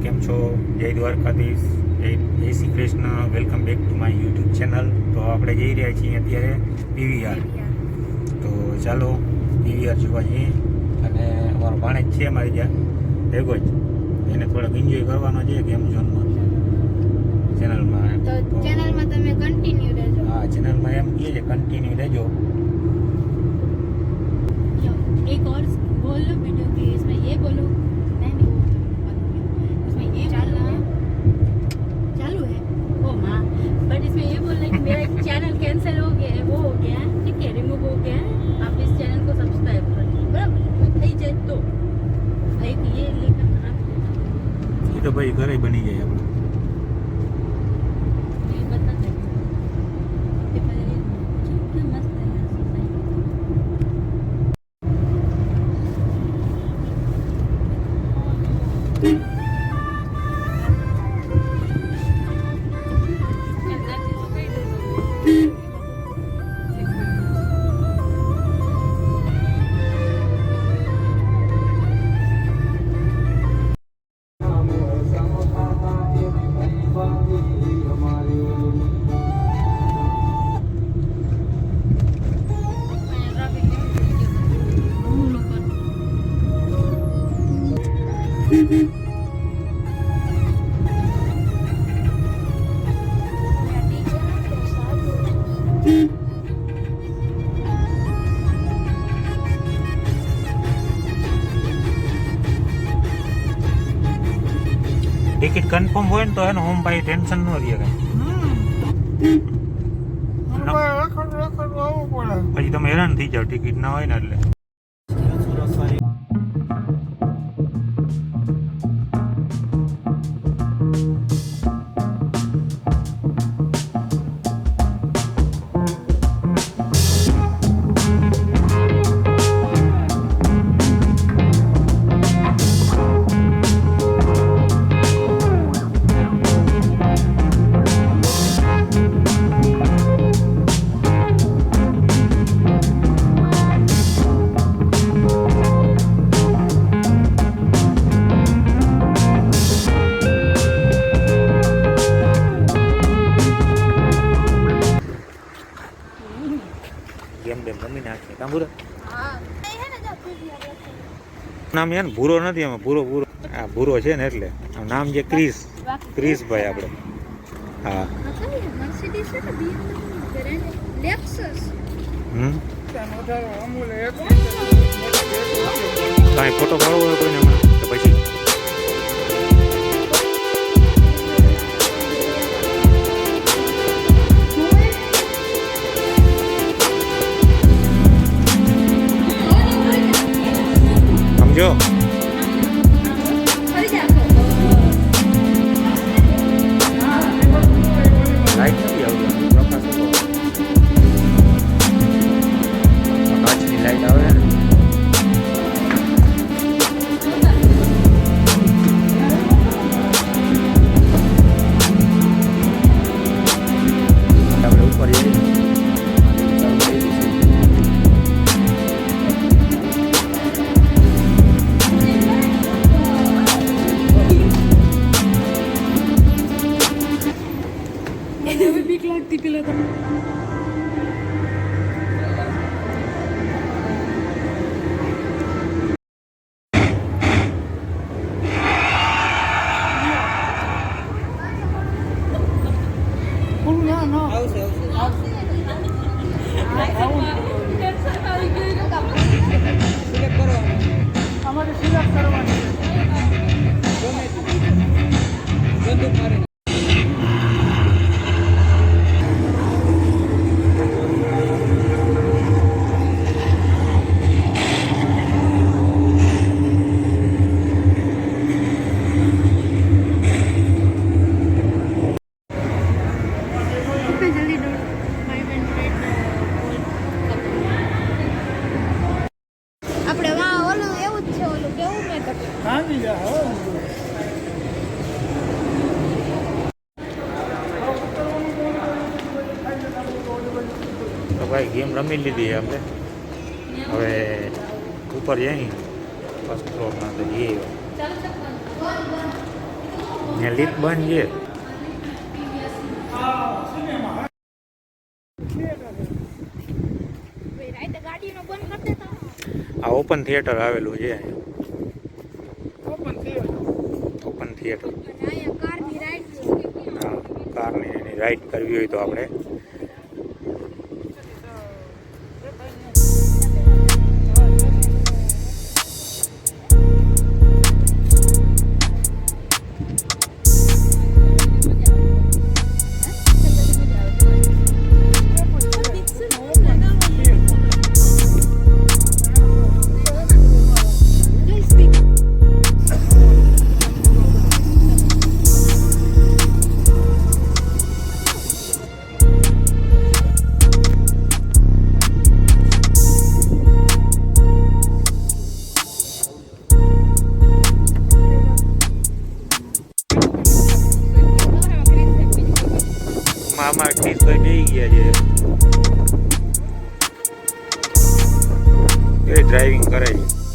કેમ છો? જય દ્વારકાધીશ, જય Shri Krishna. Welcome back to my YouTube channel. તો આપણે જઈ રહ્યા છીએ અત્યારે પીવીઆર. તો ચાલો પીવીઆર જોવા જઈએ. અને અમારો ભાણેજ છે અમારી જ્યાં ભેગો જ, એને થોડોક એન્જોય કરવાનો છે ગેમ ઝોનમાં ચેનલમાં. તો ચેનલમાં તમે કન્ટિન્યુ રહેજો. હા, ચેનલમાં એમ કહે છે કન્ટિન્યુ રહેજો. एक और बोलो वीडियो के इसमें ये बोलो नहीं इसमें ये चालू है ओ माँ बट इसमें ये बोलना है कि मेरा एक चैनल कैंसिल हो गया है, वो हो गया है, ठीक है, रिमूव हो गया है, आप इस चैनल को सब्सक्राइब करिए, बराबर થઈ જાય તો ભાઈ ये लेकर એ તો ભાઈ ઘરે બની જાય આપણે. ये बता दे कि पहले कितना मस्त है यार सोसाइटी. ટિકિટ કન્ફર્મ હોય ને તો એનો હોમ ભાઈ ટેન્શન ન રહે કઈ. પછી તમે હેરાન થઈ જાવ ટિકિટ ના હોય ને એટલે. ગેમ બેમ રમી નાખીએ કાં ભૂરો નામ યાર ભૂરો નથી, આમાં ભૂરો ભૂરો આ ભૂરો છે ને એટલે નામ છે ક્રિશભાઈ આપણે. હા કાંઈ ફોટો પાડવો હોય કોઈને હમણાં તો પછી સમજો. લાઈટ નથી આવતી, પ્રકાશ હતો. કાચની લાઈટ આવે ને આપણે ઉપર જઈએ. બીક લાગતી પેલા તો અમારે સિલેક્ટ કરવાની આપણે વાં ઓલું એવું જ છે, ઓલું કેવું મેં તો તો ભાઈ ગેમ રમી લીધી આપણે. હવે ઉપર જઈ ફર્સ્ટ ફ્લોરમાં તો જઈએ. ને લીફ્ટ બંધ છે. ગાડીનો બંધ કરી દેતા. આ ઓપન થિયેટર આવેલું છે. Open theatre. અહીંયા કારની રાઈડ હા, કારની એની રાઈડ કરવી હોય તો આપણે અમારા ક્રિશભાઈ બેસી ગયા છે. એ ડ્રાઇવિંગ કરે છે.